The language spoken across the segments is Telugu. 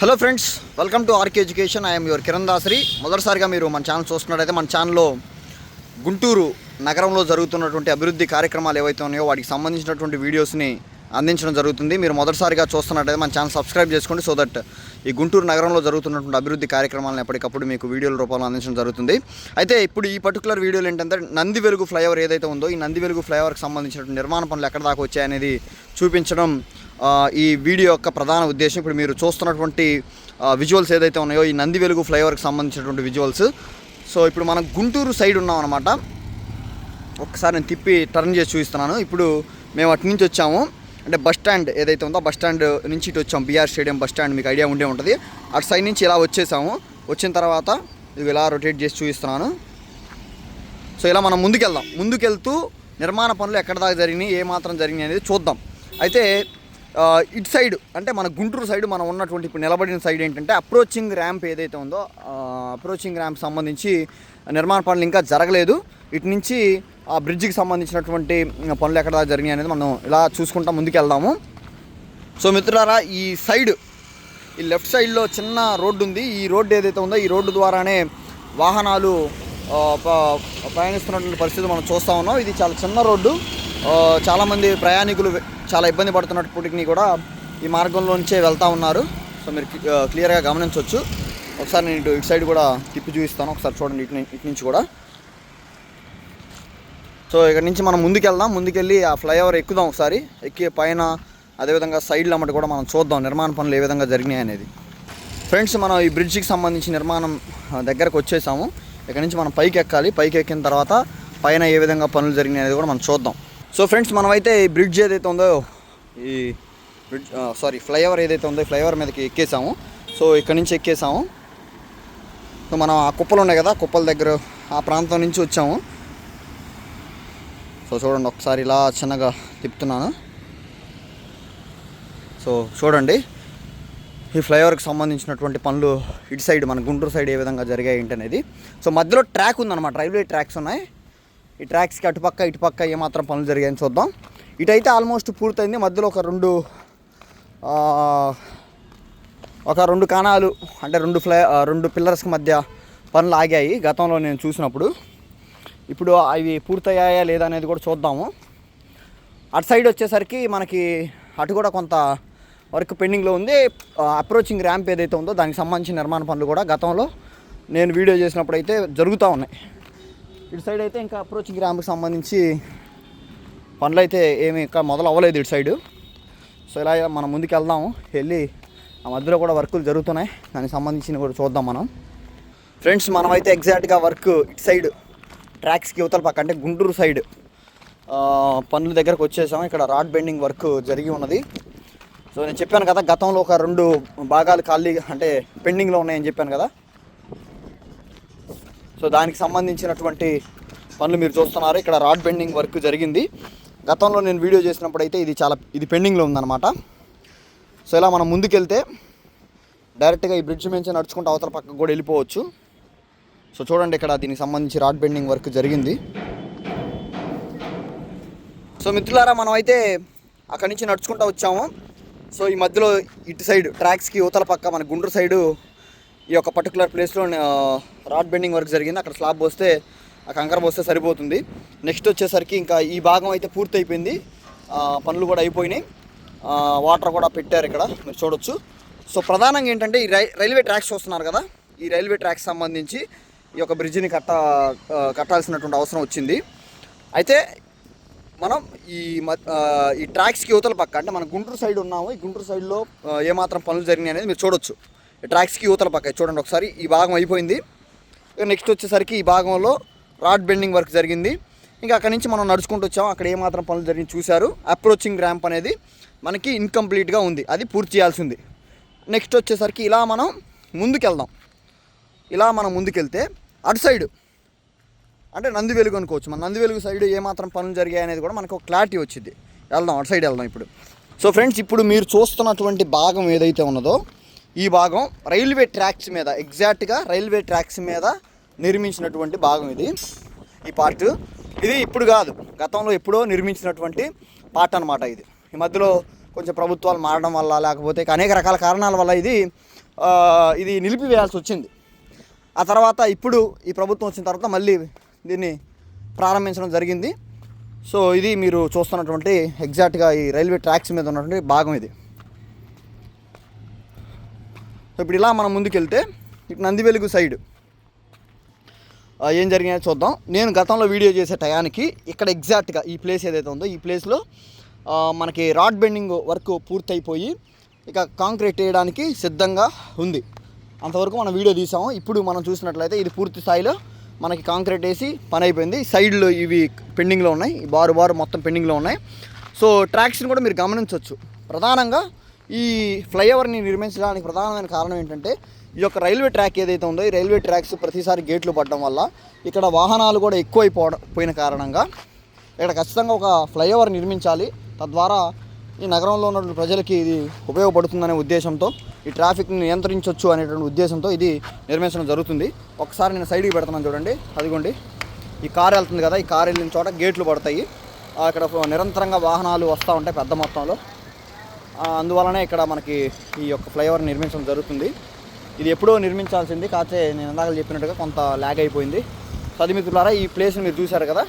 Hello friends, welcome to RK education. I'm your Kiran Dasari. మొదటిసారిగా మీరు మన ఛానల్ చూస్తున్నట్టయితే మన ఛానల్లో గుంటూరు నగరంలో జరుగుతున్నటువంటి అభివృద్ధి కార్యక్రమాలు ఏవైతే ఉన్నాయో వాటికి సంబంధించినటువంటి వీడియోస్ని అందించడం జరుగుతుంది. మీరు మొదటిసారిగా చూస్తున్నట్టయితే మన ఛానల్ సబ్స్క్రైబ్ చేసుకోండి. సో దట్ ఈ గుంటూరు నగరంలో జరుగుతున్నటువంటి అభివృద్ధి కార్యక్రమాలను ఎప్పటికప్పుడు మీకు వీడియోల రూపంలో అందించడం జరుగుతుంది. అయితే ఇప్పుడు ఈ పర్టికులర్ వీడియోలు ఏంటంటే నంది వెలుగు ఫ్లైఓవర్ ఏదైతే ఉందో ఈ నంది వెలుగు ఫ్లైఓవర్కి సంబంధించినటువంటి నిర్మాణ పనులు ఎక్కడ దాకా వచ్చాయనేది చూపించడం ఈ వీడియో యొక్క ప్రధాన ఉద్దేశం. ఇప్పుడు మీరు చూస్తున్నటువంటి విజువల్స్ ఏదైతే ఉన్నాయో ఈ నంది వెలుగు ఫ్లైఓవర్కి సంబంధించినటువంటి విజువల్స్. సో ఇప్పుడు మనం గుంటూరు సైడ్ ఉన్నాం అనమాట. ఒకసారి నేను తిప్పి టర్న్ చేసి చూపిస్తున్నాను. ఇప్పుడు మేము అటు నుంచి వచ్చాము, అంటే బస్ స్టాండ్ ఏదైతే ఉందో బస్ స్టాండ్ నుంచి ఇటు వచ్చాము. బీఆర్ స్టేడియం బస్ స్టాండ్ మీకు ఐడియా ఉండే ఉంటుంది. అటు సైడ్ నుంచి ఇలా వచ్చేసాము. వచ్చిన తర్వాత ఇది ఇలా రొటేట్ చేసి చూపిస్తున్నాను. సో ఇలా మనం ముందుకెళ్తూ నిర్మాణ పనులు ఎక్కడ దాకా జరిగినాయి, ఏ మాత్రం జరిగినాయి అనేది చూద్దాం. అయితే ఇటు సైడ్ అంటే మన గుంటూరు సైడ్ మనం ఉన్నటువంటి ఇప్పుడు నిలబడిన సైడ్ ఏంటంటే అప్రోచింగ్ ర్యాంప్ ఏదైతే ఉందో అప్రోచింగ్ ర్యాంప్ సంబంధించి నిర్మాణ పనులు ఇంకా జరగలేదు. ఇటు నుంచి ఆ బ్రిడ్జికి సంబంధించినటువంటి పనులు ఎక్కడ దాకా జరిగినాయి అనేది మనం ఇలా చూసుకుంటా ముందుకెళ్దాము. సో మిత్రులారా, ఈ లెఫ్ట్ సైడ్లో చిన్న రోడ్డు ఉంది. ఈ రోడ్డు ఏదైతే ఉందో ఈ రోడ్డు ద్వారానే వాహనాలు ప్రయాణిస్తున్నటువంటి పరిస్థితి మనం చూస్తూ ఉన్నాం. ఇది చాలా చిన్న రోడ్డు. చాలామంది ప్రయాణికులు చాలా ఇబ్బంది పడుతున్నప్పటికీ కూడా ఈ మార్గంలో నుంచే వెళ్తూ ఉన్నారు. సో మీరు క్లియర్గా గమనించవచ్చు. ఒకసారి నేను ఇటు సైడ్ కూడా తిప్పి చూపిస్తాను. ఒకసారి చూడండి ఇటు నుంచి కూడా. సో ఇక్కడ నుంచి మనం ముందుకెళ్ళి ఆ ఫ్లైఓవర్ ఎక్కుదాం. ఒకసారి ఎక్కి పైన అదేవిధంగా సైడ్లు అమ్మటి కూడా మనం చూద్దాం నిర్మాణ పనులు ఏ విధంగా జరిగినాయి అనేది. ఫ్రెండ్స్, మనం ఈ బ్రిడ్జికి సంబంధించి నిర్మాణం దగ్గరకు వచ్చేసాము. ఇక్కడ నుంచి మనం పైకి ఎక్కాలి. పైకి ఎక్కిన తర్వాత పైన ఏ విధంగా పనులు జరిగినాయి అనేది కూడా మనం చూద్దాం. సో ఫ్రెండ్స్, మనమైతే ఈ బ్రిడ్జ్ ఏదైతే ఉందో ఫ్లైఓవర్ ఏదైతే ఉందో ఫ్లైఓవర్ మీదకి ఎక్కేసాము. సో ఇక్కడ నుంచి ఎక్కేసాము. సో మనం ఆ కుప్పలు ఉన్నాయి కదా, కుప్పల దగ్గర ఆ ప్రాంతం నుంచి వచ్చాము. సో చూడండి, ఒకసారి ఇలా చిన్నగా తిప్పుతున్నాను. సో చూడండి, ఈ ఫ్లైఓవర్కి సంబంధించినటువంటి పనులు ఇటు సైడ్ మన గుంటూరు సైడ్ ఏ విధంగా జరిగాయి ఏంటనేది. సో మధ్యలో ట్రాక్ ఉందన్నమాట, రైల్వే ట్రాక్స్ ఉన్నాయి. ఈ ట్రాక్స్కి అటుపక్క ఇటుపక్క ఏమాత్రం పనులు జరిగాయని చూద్దాం. ఇటైతే ఆల్మోస్ట్ పూర్తయింది. మధ్యలో ఒక రెండు కాణాలు అంటే రెండు పిల్లర్స్కి మధ్య పనులు ఆగాయి గతంలో నేను చూసినప్పుడు. ఇప్పుడు అవి పూర్తయ్యాయా లేదా అనేది కూడా చూద్దాము. అటు సైడ్ వచ్చేసరికి మనకి అటు కూడా కొంత వర్క్ పెండింగ్లో ఉంది. అప్రోచింగ్ ర్యాంప్ ఏదైతే ఉందో దానికి సంబంధించిన నిర్మాణ పనులు కూడా గతంలో నేను వీడియో చేసినప్పుడు అయితే జరుగుతూ ఉన్నాయి. ఇటు సైడ్ అయితే ఇంకా అప్రోచింగ్ ర్యాంప్కి సంబంధించి పనులు అయితే ఏమి ఇంకా మొదలు అవ్వలేదు ఇటు సైడు. సో ఇలా మనం ముందుకు వెళ్ళి ఆ మధ్యలో కూడా వర్కులు జరుగుతున్నాయి. దానికి సంబంధించిన కూడా చూద్దాం మనం. ఫ్రెండ్స్, మనమైతే ఎగ్జాక్ట్గా వర్క్ ఇటు సైడ్ ట్రాక్స్కి యువతల పక్క అంటే గుంటూరు సైడ్ పనుల దగ్గరకు వచ్చేసాము. ఇక్కడ రాడ్ బెండింగ్ వర్క్ జరిగి ఉన్నది. సో నేను చెప్పాను కదా, గతంలో ఒక 2 భాగాలు ఖాళీ అంటే పెండింగ్లో ఉన్నాయని చెప్పాను కదా. సో దానికి సంబంధించినటువంటి పనులు మీరు చూస్తున్నారు. ఇక్కడ రాడ్ బెండింగ్ వర్క్ జరిగింది. గతంలో నేను వీడియో చేసినప్పుడు అయితే ఇది పెండింగ్లో ఉందన్నమాట. సో ఇలా మనం ముందుకెళ్తే డైరెక్ట్గా ఈ బ్రిడ్జ్ నుంచి నడుచుకుంటూ అవతల పక్కకు కూడా వెళ్ళిపోవచ్చు. సో చూడండి, ఇక్కడ దీనికి సంబంధించి రాడ్ బెండింగ్ వర్క్ జరిగింది. సో మిత్రులారా, మనం అయితే అక్కడి నుంచి నడుచుకుంటూ వచ్చాము. సో ఈ మధ్యలో ఇటు సైడ్ ట్రాక్స్కి యువతల పక్క మన గుంటూరు సైడు ఈ యొక్క పర్టికులర్ ప్లేస్లో రాడ్ బెండింగ్ వర్క్ జరిగింది. అక్కడ స్లాబ్ పోస్తే ఆ కంకర పోస్తే సరిపోతుంది. నెక్స్ట్ వచ్చేసరికి ఇంకా ఈ భాగం అయితే పూర్తి అయిపోయింది. పనులు కూడా అయిపోయినాయి. వాటర్ కూడా పెట్టారు ఇక్కడ మీరు చూడొచ్చు. సో ప్రధానంగా ఏంటంటే ఈ రైల్వే ట్రాక్స్ చూస్తున్నారు కదా, ఈ రైల్వే ట్రాక్స్ సంబంధించి ఈ యొక్క బ్రిడ్జిని కట్టాల్సినటువంటి అవసరం వచ్చింది. అయితే మనం ఈ ట్రాక్స్కి యువతల పక్క అంటే మన గుంటూరు సైడ్ ఉన్నాము. ఈ గుంటూరు సైడ్లో ఏమాత్రం పనులు జరిగినాయి అనేది మీరు చూడొచ్చు. ట్రాక్స్కి యువతల పక్క చూడండి ఒకసారి. ఈ భాగం అయిపోయింది. నెక్స్ట్ వచ్చేసరికి ఈ భాగంలో రాడ్ బెండింగ్ వర్క్ జరిగింది. ఇంకా అక్కడి నుంచి మనం నడుచుకుంటూ వచ్చాము. అక్కడ ఏమాత్రం పనులు జరిగి చూశారు. అప్రోచింగ్ ర్యాంప్ అనేది మనకి ఇన్కంప్లీట్గా ఉంది, అది పూర్తి చేయాల్సి ఉంది. నెక్స్ట్ వచ్చేసరికి ఇలా మనం ముందుకెళ్తే అటు సైడు అంటే నంది వెలుగు అనుకోవచ్చు. మన నంది వెలుగు సైడ్ ఏమాత్రం పనులు జరిగాయి అనేది కూడా మనకు ఒక క్లారిటీ వచ్చింది. అటు సైడ్ వెళ్దాం ఇప్పుడు. సో ఫ్రెండ్స్, ఇప్పుడు మీరు చూస్తున్నటువంటి భాగం ఏదైతే ఉన్నదో ఈ భాగం రైల్వే ట్రాక్స్ మీద ఎగ్జాక్ట్గా రైల్వే ట్రాక్స్ మీద నిర్మించినటువంటి భాగం ఇది. ఈ పార్ట్ ఇది ఇప్పుడు కాదు, గతంలో ఎప్పుడో నిర్మించినటువంటి పార్ట్ అనమాట ఇది. ఈ మధ్యలో కొంచెం ప్రభుత్వాలు మారడం వల్ల లేకపోతే అనేక రకాల కారణాల వల్ల ఇది ఇది నిలిపివేయాల్సి వచ్చింది. ఆ తర్వాత ఇప్పుడు ఈ ప్రభుత్వం వచ్చిన తర్వాత మళ్ళీ దీన్ని ప్రారంభించడం జరిగింది. సో ఇది మీరు చూస్తున్నటువంటి ఎగ్జాక్ట్గా ఈ రైల్వే ట్రాక్స్ మీద ఉన్నటువంటి భాగం ఇది. సో ఇప్పుడు ఇలా మనం ముందుకెళ్తే ఇటు నందివెలుగు సైడ్ ఏం జరిగినాయో చూద్దాం. నేను గతంలో వీడియో చేసే టయానికి ఇక్కడ ఎగ్జాక్ట్గా ఈ ప్లేస్ ఏదైతే ఉందో ఈ ప్లేస్లో మనకి రాడ్ బెండింగ్ వర్క్ పూర్తయిపోయి ఇక కాంక్రీట్ వేయడానికి సిద్ధంగా ఉంది. అంతవరకు మనం వీడియో తీసాము. ఇప్పుడు మనం చూసినట్లయితే ఇది పూర్తి స్థాయిలో మనకి కాంక్రీట్ వేసి పని అయిపోయింది. సైడ్లో ఇవి పెండింగ్లో ఉన్నాయి, ఈ బారు మొత్తం పెండింగ్లో ఉన్నాయి. సో ట్రాక్స్ని కూడా మీరు గమనించవచ్చు. ప్రధానంగా ఈ ఫ్లైఓవర్ని నిర్మించడానికి ప్రధానమైన కారణం ఏంటంటే ఈ యొక్క రైల్వే ట్రాక్ ఏదైతే ఉందో ఈ రైల్వే ట్రాక్స్ ప్రతిసారి గేట్లు పడడం వల్ల ఇక్కడ వాహనాలు కూడా ఎక్కువైపోయిన కారణంగా ఇక్కడ ఖచ్చితంగా ఒక ఫ్లైఓవర్ నిర్మించాలి. తద్వారా ఈ నగరంలో ఉన్న ప్రజలకి ఇది ఉపయోగపడుతుందనే ఉద్దేశంతో ఈ ట్రాఫిక్ని నియంత్రించవచ్చు అనేటువంటి ఉద్దేశంతో ఇది నిర్మించడం జరుగుతుంది. ఒకసారి నేను సైడ్కి పెడుతున్నాను చూడండి. అదిగోండి ఈ కారు వెళ్తుంది కదా, ఈ కారు వెళ్ళిన చోట గేట్లు పడతాయి. ఇక్కడ నిరంతరంగా వాహనాలు వస్తూ ఉంటాయి పెద్ద మొత్తంలో. అందువలనే ఇక్కడ మనకి ఈ యొక్క ఫ్లైఓవర్ నిర్మించడం జరుగుతుంది. ఇది ఎప్పుడో నిర్మించాల్సింది, కాకపోతే నేను ఇందాక చెప్పినట్టుగా కొంత ల్యాగ్ అయిపోయింది. సదిమిత్రులారా ఈ ప్లేస్ని మీరు చూశారు కదా.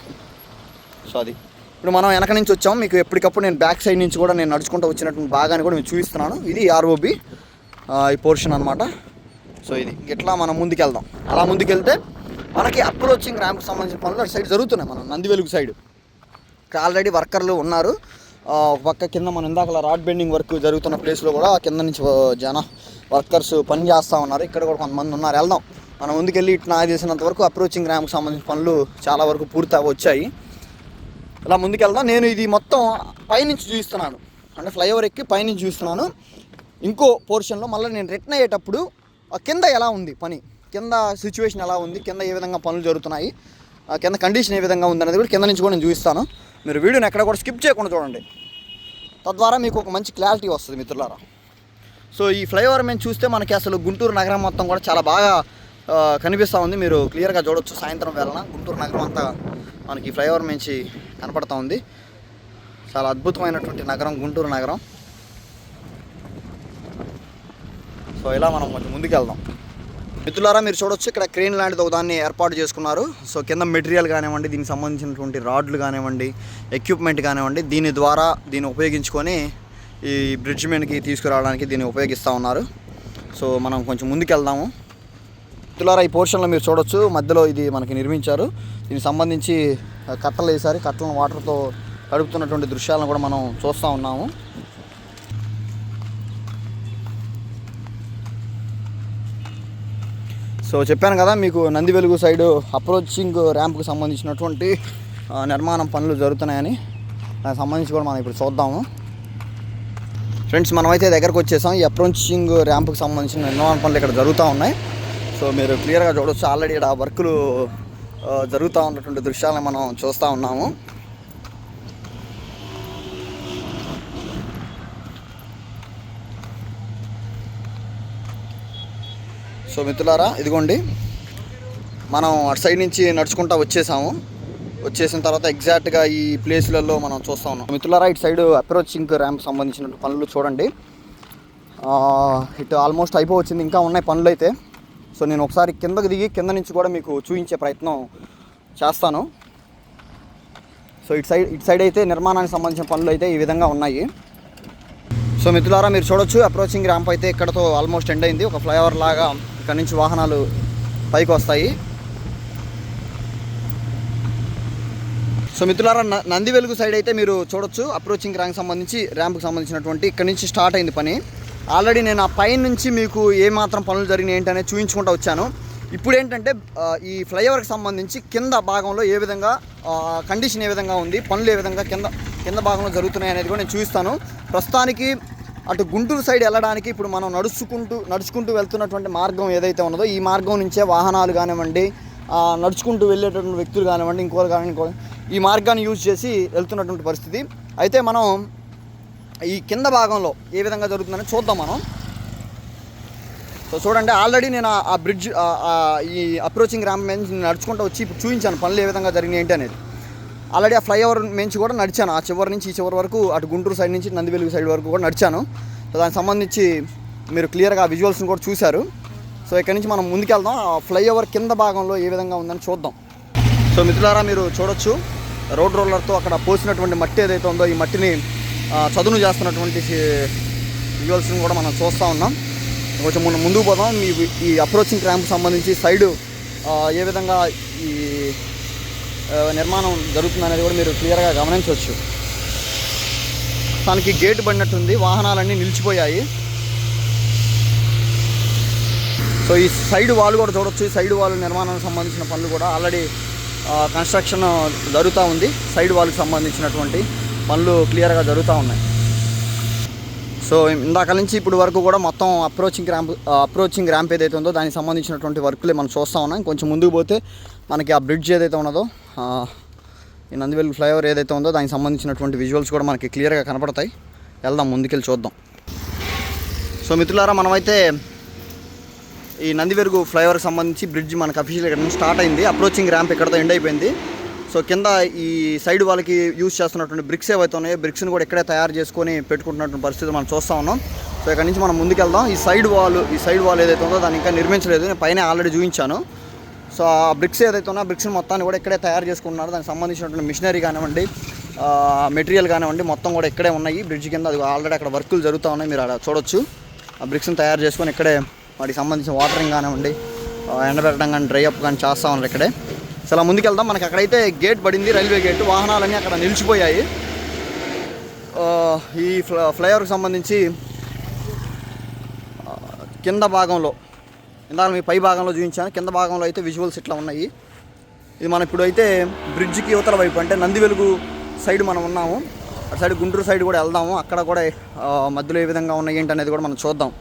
సో అది ఇప్పుడు మనం వెనక నుంచి వచ్చాము. మీకు ఎప్పటికప్పుడు నేను బ్యాక్ సైడ్ నుంచి కూడా నేను నడుచుకుంటూ వచ్చినటువంటి భాగాన్ని కూడా మీకు చూపిస్తున్నాను. ఇది ఆర్ఓబి ఈ పోర్షన్ అనమాట. సో ఇది ఇట్లా మనం ముందుకెళ్దాం. అలా ముందుకెళ్తే మనకి అప్రోచింగ్ ర్యాంప్కి సంబంధించిన పనులు అటు సైడ్ జరుగుతున్నాయి. మనం నందివెలుగు సైడ్ ఇక్కడ ఆల్రెడీ వర్కర్లు ఉన్నారు. ఒక పక్క కింద మనం ఇందాక రాడ్ బెండింగ్ వర్క్ జరుగుతున్న ప్లేస్లో కూడా కింద నుంచి వర్కర్స్ పని చేస్తూ ఉన్నారు. ఇక్కడ కూడా కొంతమంది ఉన్నారు. వెళ్దాం మనం ముందుకెళ్ళి ఇటు నాకు తెలిసినంత వరకు అప్రోచింగ్ ర్యాంప్కి సంబంధించిన పనులు చాలా వరకు పూర్తి వచ్చాయి. ఇలా ముందుకెళ్దాం. నేను ఇది మొత్తం పైనుంచి చూపిస్తున్నాను, అంటే ఫ్లైఓవర్ ఎక్కి పైనుంచి చూస్తున్నాను. ఇంకో పోర్షన్లో మళ్ళీ నేను రిటర్న్ అయ్యేటప్పుడు కింద ఎలా ఉంది పని, కింద సిచ్యువేషన్ ఎలా ఉంది, కింద ఏ విధంగా పనులు జరుగుతున్నాయి, కింద కండిషన్ ఏ విధంగా ఉంది అనేది కూడా కింద నుంచి కూడా నేను చూపిస్తాను. మీరు వీడియోని ఎక్కడ కూడా స్కిప్ చేయకుండా చూడండి. తద్వారా మీకు ఒక మంచి క్లారిటీ వస్తుంది మిత్రులారా. సో ఈ ఫ్లైఓవర్ మేము చూస్తే మనకి అసలు గుంటూరు నగరం మొత్తం కూడా చాలా బాగా కనిపిస్తూ ఉంది. మీరు క్లియర్గా చూడవచ్చు. సాయంత్రం వేళన గుంటూరు నగరం అంతా మనకి ఫ్లైఓవర్ నుంచి కనపడతా ఉంది. చాలా అద్భుతమైనటువంటి నగరం గుంటూరు నగరం. సో ఇలా మనం కొంచెం ముందుకెళ్దాం. మిత్రులారా మీరు చూడొచ్చు ఇక్కడ క్రేన్ లాంటిది ఒక దాన్ని ఏర్పాటు చేసుకున్నారు. సో కింద మెటీరియల్ కానివ్వండి, దీనికి సంబంధించినటువంటి రాడ్లు కానివ్వండి, ఎక్విప్మెంట్ కానివ్వండి, దీని ద్వారా దీన్ని ఉపయోగించుకొని ఈ బ్రిడ్జ్ మీదకి తీసుకురావడానికి దీన్ని ఉపయోగిస్తూ ఉన్నారు. సో మనం కొంచెం ముందుకెళ్దాము. మిత్రులారా ఈ పోర్షన్లో మీరు చూడొచ్చు మధ్యలో ఇది మనకి నిర్మించారు. దీనికి సంబంధించి కట్టలు వేసారు. కట్టలను వాటర్తో తడుపుతున్నటువంటి దృశ్యాలను కూడా మనం చూస్తూ ఉన్నాము. సో చెప్పాను కదా మీకు నందివెలుగు సైడు అప్రోచింగ్ ర్యాంప్కి సంబంధించినటువంటి నిర్మాణం పనులు జరుగుతున్నాయని. దానికి సంబంధించి కూడా మనం ఇప్పుడు చూద్దాము. ఫ్రెండ్స్ మనమైతే దగ్గరకు వచ్చేసాం. ఈ అప్రోచింగ్ ర్యాంప్కి సంబంధించిన నిర్మాణ పనులు ఇక్కడ జరుగుతూ ఉన్నాయి. సో మీరు క్లియర్గా చూడవచ్చు. ఆల్రెడీ ఇక్కడ వర్కులు జరుగుతూ ఉన్నటువంటి దృశ్యాలను మనం చూస్తూ ఉన్నాము. సో మిత్రులారా ఇదిగోండి మనం అటు సైడ్ నుంచి నడుచుకుంటూ వచ్చేసిన తర్వాత ఎగ్జాక్ట్గా ఈ ప్లేస్లలో మనం చూస్తూ ఉన్నాం. మిత్రులారా ఇటు సైడ్ అప్రోచింగ్ ర్యాంప్ సంబంధించిన పనులు చూడండి. ఇటు ఆల్మోస్ట్ అయిపోవచ్చింది, ఇంకా ఉన్నాయి పనులు అయితే. సో నేను ఒకసారి కిందకు దిగి కింద నుంచి కూడా మీకు చూపించే ప్రయత్నం చేస్తాను. సో ఇటు సైడ్ అయితే నిర్మాణానికి సంబంధించిన పనులు అయితే ఈ విధంగా ఉన్నాయి. సో మిత్రులారా మీరు చూడొచ్చు అప్రోచింగ్ ర్యాంప్ అయితే ఇక్కడతో ఆల్మోస్ట్ ఎండ్ అయింది. ఒక ఫ్లైఓవర్ లాగా ఇక్కడ నుంచి వాహనాలు పైకి వస్తాయి. సో మిత్రులారా నందివెలుగు సైడ్ అయితే మీరు చూడొచ్చు అప్రోచింగ్ ర్యాంప్కి సంబంధించినటువంటి ఇక్కడ నుంచి స్టార్ట్ అయింది పని. ఆల్రెడీ నేను ఆ పైన నుంచి మీకు ఏమాత్రం పనులు జరిగినాయి ఏంటనేది చూపించుకుంటూ వచ్చాను. ఇప్పుడు ఏంటంటే ఈ ఫ్లైఓవర్కి సంబంధించి కింద భాగంలో ఏ విధంగా కండిషన్ ఏ విధంగా ఉంది, పనులు ఏ విధంగా కింద భాగంలో జరుగుతున్నాయి అనేది కూడా నేను చూపిస్తాను. ప్రస్తుతానికి అటు గుంటూరు సైడ్ వెళ్ళడానికి ఇప్పుడు మనం నడుచుకుంటూ వెళ్తున్నటువంటి మార్గం ఏదైతే ఉన్నదో ఈ మార్గం నుంచే వాహనాలు కానివ్వండి, నడుచుకుంటూ వెళ్ళేటటువంటి వ్యక్తులు కానివ్వండి, ఇంకోరు కానివ్వండి ఈ మార్గాన్ని యూజ్ చేసి వెళ్తున్నటువంటి పరిస్థితి. అయితే మనం ఈ కింద భాగంలో ఏ విధంగా జరుగుతుందని చూద్దాం మనం. సో చూడండి ఆల్రెడీ నేను ఆ బ్రిడ్జ్ ఈ అప్రోచింగ్ ర్యాంప్ మీద నడుచుకుంటూ వచ్చి ఇప్పుడు చూపించాను పనులు ఏ విధంగా జరిగినాయి ఏంటి అనేది. ఆల్రెడీ ఆ ఫ్లైఓవర్ నుంచి కూడా నడిచాను. ఆ చివరి నుంచి ఈ చివరి వరకు అటు గుంటూరు సైడ్ నుంచి నందివెలుగు సైడ్ వరకు కూడా నడిచాను. సో దానికి సంబంధించి మీరు క్లియర్గా విజువల్స్ని కూడా చూశారు. సో ఇక్కడ నుంచి మనం ముందుకెళ్దాం, ఆ ఫ్లైఓవర్ కింద భాగంలో ఏ విధంగా ఉందని చూద్దాం. సో మిత్రులారా, మీరు చూడొచ్చు రోడ్ రోలర్తో అక్కడ పోసినటువంటి మట్టి ఏదైతే ఉందో ఈ మట్టిని చదును చేస్తున్నటువంటి విజువల్స్ని కూడా మనం చూస్తూ ఉన్నాం. కొంచెం ముందుకు పోదాం. ఈ అప్రోచింగ్ ర్యాంప్ సంబంధించి సైడు ఏ విధంగా ఈ నిర్మాణం జరుగుతుంది అనేది కూడా మీరు క్లియర్గా గమనించవచ్చు. తనకి గేట్ పడినట్టుంది, వాహనాలన్నీ నిలిచిపోయాయి. సో ఈ సైడ్ వాల్ కూడా చూడొచ్చు. ఈ సైడ్ వాల్ నిర్మాణానికి సంబంధించిన పనులు కూడా ఆల్రెడీ కన్స్ట్రక్షన్ జరుగుతూ ఉంది. సైడ్ వాల్కి సంబంధించినటువంటి పనులు క్లియర్గా జరుగుతూ ఉన్నాయి. సో ఇందాక నుంచి ఇప్పుడు వరకు కూడా మొత్తం అప్రోచింగ్ ర్యాంప్ ఏదైతే ఉందో దానికి సంబంధించినటువంటి వర్కులే మనం చూస్తూ ఉన్నాం. కొంచెం ముందుకు పోతే మనకి ఆ బ్రిడ్జ్ ఏదైతే ఉన్నదో, ఈ నందివెలుగు ఫ్లైఓవర్ ఏదైతే ఉందో దానికి సంబంధించినటువంటి విజువల్స్ కూడా మనకి క్లియర్గా కనపడతాయి. వెళ్దాం, ముందుకెళ్ళి చూద్దాం. సో మిత్రులారా, మనమైతే ఈ నందివెలుగు ఫ్లైఓవర్కి సంబంధించి బ్రిడ్జ్ మనకు అఫీషియల్ ఇక్కడ నుంచి స్టార్ట్ అయింది. అప్రోచింగ్ ర్యాంప్ ఇక్కడతో ఎండ్ అయిపోయింది. సో కింద ఈ సైడ్ వాళ్ళకి యూజ్ చేస్తున్నటువంటి బ్రిక్స్ ఏవైతే ఉన్నాయో బ్రిక్స్ని కూడా ఇక్కడే తయారు చేసుకొని పెట్టుకుంటున్నటువంటి పరిస్థితి మనం చూస్తూ ఉన్నాం. సో ఇక్కడ నుంచి మనం ముందుకెళ్దాం. ఈ సైడ్ వాల్ ఏదైతే ఉందో దాన్ని ఇంకా నిర్మించలేదు, నేను పైన ఆల్రెడీ చూపించాను. సో ఆ బ్రిక్స్ ఏదైతే ఉన్నా బ్రిక్స్ని మొత్తాన్ని కూడా ఇక్కడే తయారు చేసుకుంటున్నారు. దానికి సంబంధించినటువంటి మిషనరీ కానివ్వండి, మెటీరియల్ కానివ్వండి, మొత్తం కూడా ఇక్కడే ఉన్నాయి బ్రిడ్జ్ కింద. అది ఆల్రెడీ అక్కడ వర్కులు జరుగుతూ ఉన్నాయి, మీరు అక్కడ చూడొచ్చు. ఆ బ్రిక్స్ని తయారు చేసుకొని ఇక్కడే వాటికి సంబంధించిన వాటరింగ్ కానివ్వండి, ఎండబెట్టడం కానీ, డ్రై అప్ కానీ చేస్తూ ఉన్నారు ఇక్కడే. సో అలా ముందుకెళ్దాం. మనకి అక్కడైతే గేట్ పడింది, రైల్వే గేట్. వాహనాలన్నీ అక్కడ నిలిచిపోయాయి. ఈ ఫ్లైఓవర్కి సంబంధించి కింద భాగంలో, ఇందాక మీ పై భాగంలో చూపించాను, కింద భాగంలో అయితే విజువల్స్ ఇట్లా ఉన్నాయి. ఇది మనం ఇప్పుడు అయితే బ్రిడ్జ్కి యువతల వైపు అంటే నందివెలుగు సైడ్ మనం ఉన్నాము. అటు సైడ్ గుంటూరు సైడ్ కూడా వెళ్దాము. అక్కడ కూడా మధ్యలో ఏ విధంగా ఉన్నాయి ఏంటి అనేది కూడా మనం చూద్దాం.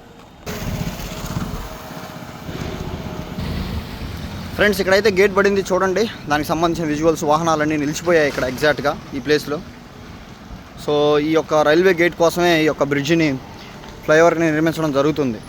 ఫ్రెండ్స్, ఇక్కడైతే గేట్ పడింది చూడండి. దానికి సంబంధించిన విజువల్స్, వాహనాలన్నీ నిలిచిపోయాయి ఇక్కడ ఎగ్జాక్ట్గా ఈ ప్లేస్లో. సో ఈ యొక్క రైల్వే గేట్ కోసమే ఈ యొక్క బ్రిడ్జిని, ఫ్లైఓవర్ని నిర్మించడం జరుగుతుంది.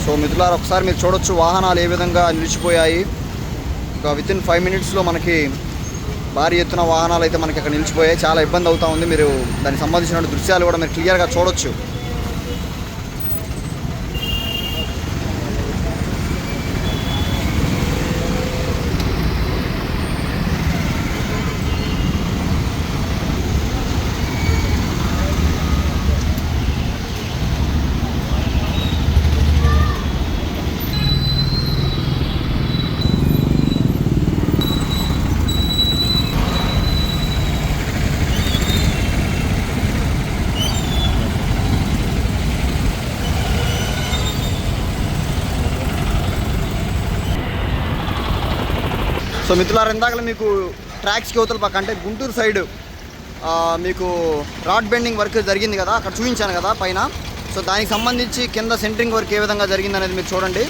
సో మిత్రులారా, ఒకసారి మీరు చూడొచ్చు వాహనాలు ఏ విధంగా నిలిచిపోయాయి. ఒక వితిన్ 5 minutesలో మనకి భారీ ఎత్తున వాహనాలు అయితే మనకి అక్కడ నిలిచిపోయాయి. చాలా ఇబ్బంది అవుతూ ఉంది. మీరు దానికి సంబంధించిన దృశ్యాలు కూడా మీరు క్లియర్గా చూడొచ్చు. సో మిత్రులారా, ఇందాక మీకు ట్రాక్స్కి అవతల పక్క అంటే గుంటూరు సైడ్ మీకు రాడ్ బెండింగ్ వర్క్ జరిగింది కదా, అక్కడ చూపించాను కదా పైన. సో దానికి సంబంధించి కింద సెంటరింగ్ వర్క్ ఏ విధంగా జరిగింది అనేది మీరు చూడండి.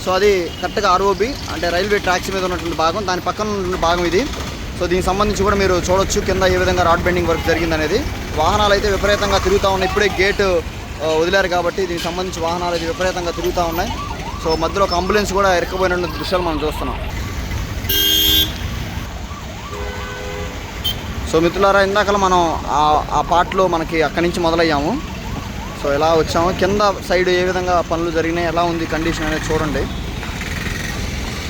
సో అది కరెక్ట్గా ఆర్ఓబి అంటే రైల్వే ట్రాక్స్ మీద ఉన్నటువంటి భాగం, దాని పక్కన ఉన్న భాగం ఇది. సో దీనికి సంబంధించి కూడా మీరు చూడొచ్చు కింద ఏ విధంగా రాడ్ బెండింగ్ వర్క్ జరిగింది అనేది. వాహనాలు అయితే విపరీతంగా తిరుగుతూ ఉన్నాయి. ఇప్పుడే గేట్ వదిలేరు కాబట్టి దీనికి సంబంధించి వాహనాలు అయితే విపరీతంగా తిరుగుతూ ఉన్నాయి. సో మధ్యలో ఒక అంబులెన్స్ కూడా ఇరుక్కుపోయిన దృశ్యాలు మనం చూస్తున్నాం. సో మిత్రులారా, ఇందాక మనం ఆ పార్ట్లో మనకి అక్కడి నుంచి మొదలయ్యాము. సో ఎలా వచ్చాము, కింద సైడ్ ఏ విధంగా పనులు జరిగినాయి, ఎలా ఉంది కండిషన్ అనేది చూడండి.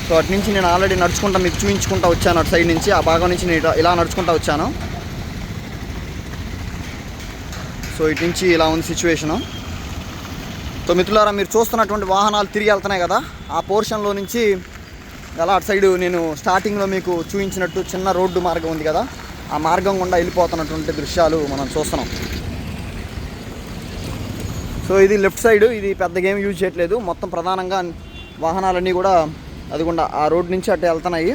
సో అటు నుంచి నేను ఆల్రెడీ నడుచుకుంటా మీకు చూపించుకుంటా వచ్చాను. అటు సైడ్ నుంచి ఆ భాగం నుంచి నేను ఇలా నడుచుకుంటా వచ్చాను. సో ఇటు నుంచి ఇలా ఉంది సిచ్యువేషను. సో మిత్రులారా, మీరు చూస్తున్నటువంటి వాహనాలు తిరిగి వెళ్తున్నాయి కదా, ఆ పోర్షన్లో నుంచి ఎలా అటు సైడు నేను స్టార్టింగ్లో మీకు చూపించినట్టు చిన్న రోడ్డు మార్గం ఉంది కదా, ఆ మార్గం గుండా వెళ్ళిపోతున్నటువంటి దృశ్యాలు మనం చూస్తున్నాం. సో ఇది లెఫ్ట్ సైడ్, ఇది పెద్దగా ఏమి యూజ్ చేయట్లేదు. మొత్తం ప్రధానంగా వాహనాలన్నీ కూడా అదిగుండా ఆ రోడ్ నుంచి అటు వెళ్తున్నాయి.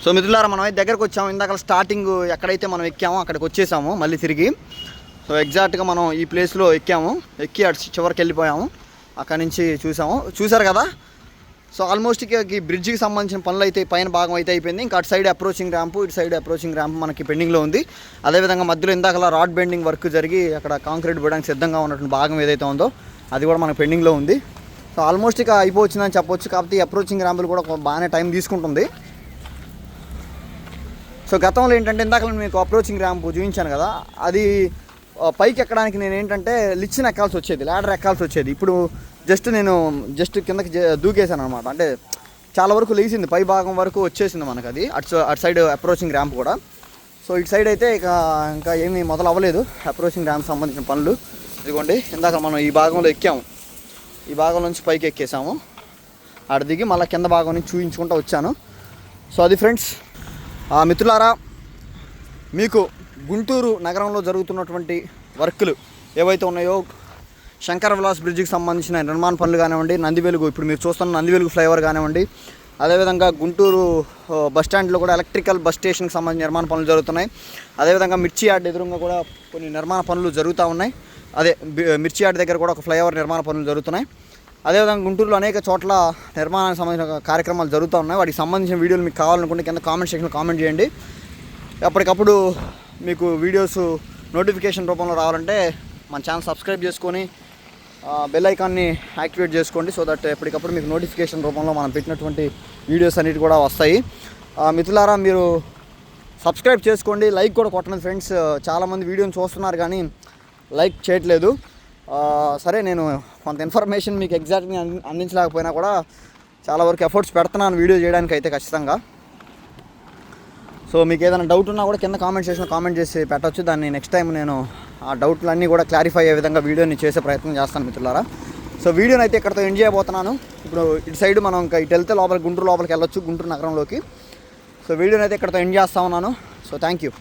సో మిత్రులారా, మనం అయితే దగ్గరకు వచ్చాము. ఇందాక స్టార్టింగ్ ఎక్కడైతే మనం ఎక్కామో అక్కడికి వచ్చేసాము మళ్ళీ తిరిగి. సో ఎగ్జాక్ట్గా మనం ఈ ప్లేస్లో ఎక్కాము, ఎక్కి అటు చివరికి వెళ్ళిపోయాము. అక్కడి నుంచి చూసారు కదా సో ఆల్మోస్ట్ ఈ బ్రిడ్జికి సంబంధించిన పనులు అయితే పైన భాగం అయితే అయిపోయింది. ఇంకా అటు సైడ్ అప్రోచింగ్ ర్యాంపు, ఇటు సైడ్ అప్రోచింగ్ ర్యాంప్ మనకి పెండింగ్లో ఉంది. అదేవిధంగా మధ్యలో ఇందాకలా రాడ్ బెండింగ్ వర్క్ జరిగి అక్కడ కాంక్రీట్ పోయడానికి సిద్ధంగా ఉన్నటువంటి భాగం ఏదైతే ఉందో అది కూడా మనకు పెండింగ్లో ఉంది. సో ఆల్మోస్ట్ ఇక అయిపోవచ్చిందని చెప్పొచ్చు. కాకపోతే ఈ అప్రోచింగ్ ర్యాంపులు కూడా బాగానే టైం తీసుకుంటుంది. సో గతంలో ఏంటంటే ఇందాక మీకు అప్రోచింగ్ ర్యాంప్ చూపించాను కదా, అది పైకి ఎక్కడానికి నేను ఏంటంటే లిచ్చిన ఎక్కాల్సి వచ్చేది, ల్యాడర్ ఎక్కాల్సి వచ్చేది. ఇప్పుడు నేను కిందకి దూకేసాను అనమాట. అంటే చాలా వరకు లేచింది, పై భాగం వరకు వచ్చేసింది మనకు అది. అటు సైడ్ అప్రోచింగ్ ర్యాంప్ కూడా. సో ఇటు సైడ్ అయితే ఇంకా ఏమీ మొదలు అవ్వలేదు అప్రోచింగ్ ర్యాంప్ సంబంధించిన పనులు. ఇదిగోండి ఇందాక మనం ఈ భాగంలో ఎక్కాము, ఈ భాగం నుంచి పైకి ఎక్కేసాము, అటు దిగి మళ్ళీ కింద భాగం నుంచి చూపించుకుంటూ వచ్చాను. సో అది ఫ్రెండ్స్. మిత్రులారా, మీకు గుంటూరు నగరంలో జరుగుతున్నటువంటి వర్కులు ఏవైతే ఉన్నాయో, శంకర విలాస్ బ్రిడ్జికి సంబంధించిన నిర్మాణ పనులు కానివ్వండి, నందివెలుగు ఇప్పుడు మీరు చూస్తున్న నందివెలుగు ఫ్లైఓవర్ కానివ్వండి, అదేవిధంగా గుంటూరు బస్ స్టాండ్లో కూడా ఎలక్ట్రికల్ బస్ స్టేషన్కి సంబంధించిన నిర్మాణ పనులు జరుగుతున్నాయి. అదేవిధంగా మిర్చి యార్డ్ ఎదురుగా కూడా కొన్ని నిర్మాణ పనులు జరుగుతూ ఉన్నాయి. మిర్చి యార్డ్ దగ్గర కూడా ఒక ఫ్లైఓవర్ నిర్మాణ పనులు జరుగుతున్నాయి. అదేవిధంగా గుంటూరులో అనేక చోట్ల నిర్మాణానికి సంబంధించిన కార్యక్రమాలు జరుగుతూ ఉన్నాయి. వాటికి సంబంధించిన వీడియోలు మీకు కావాలనుకుంటే కింద కామెంట్ సెక్షన్లో కామెంట్ చేయండి. ఎప్పటికప్పుడు మీకు వీడియోస్ నోటిఫికేషన్ రూపంలో రావాలంటే మన ఛానల్ సబ్స్క్రైబ్ చేసుకొని బెల్ ఐకాన్ని యాక్టివేట్ చేసుకోండి. సో దట్ ఎప్పటికప్పుడు మీకు నోటిఫికేషన్ రూపంలో మనం పెట్టినటువంటి వీడియోస్ అన్నిటి కూడా వస్తాయి. మిత్రులారా, మీరు సబ్స్క్రైబ్ చేసుకోండి, లైక్ కూడా కొట్టండి ఫ్రెండ్స్. చాలామంది వీడియోని చూస్తున్నారు కానీ లైక్ చేయట్లేదు. సరే, నేను కొంత ఇన్ఫర్మేషన్ మీకు ఎగ్జాక్ట్గా అందించలేకపోయినా కూడా చాలా వరకు ఎఫర్ట్స్ పెడుతున్నాను వీడియో చేయడానికి అయితే ఖచ్చితంగా. సో మీకు ఏదైనా డౌట్ ఉన్నా కూడా కింద కామెంట్ సెక్షన్లో కామెంట్ చేసి పెట్టవచ్చు. దాన్ని నెక్స్ట్ టైం నేను ఆ డౌట్లన్నీ కూడా క్లారిఫై అయ్యే విధంగా వీడియోని చేసే ప్రయత్నం చేస్తాను మిత్రులారా. సో వీడియోని అయితే ఇక్కడతో ఎండ్ చేయబోతున్నాను. ఇప్పుడు ఇటు సైడ్ మనం ఇంకా ఇటు వెళ్తే గుంటూరు లోపలికి వెళ్ళొచ్చు, గుంటూరు నగరంలోకి. సో వీడియోని అయితే ఇక్కడతో ఎండ్ చేస్తా ఉన్నాను. So thank you.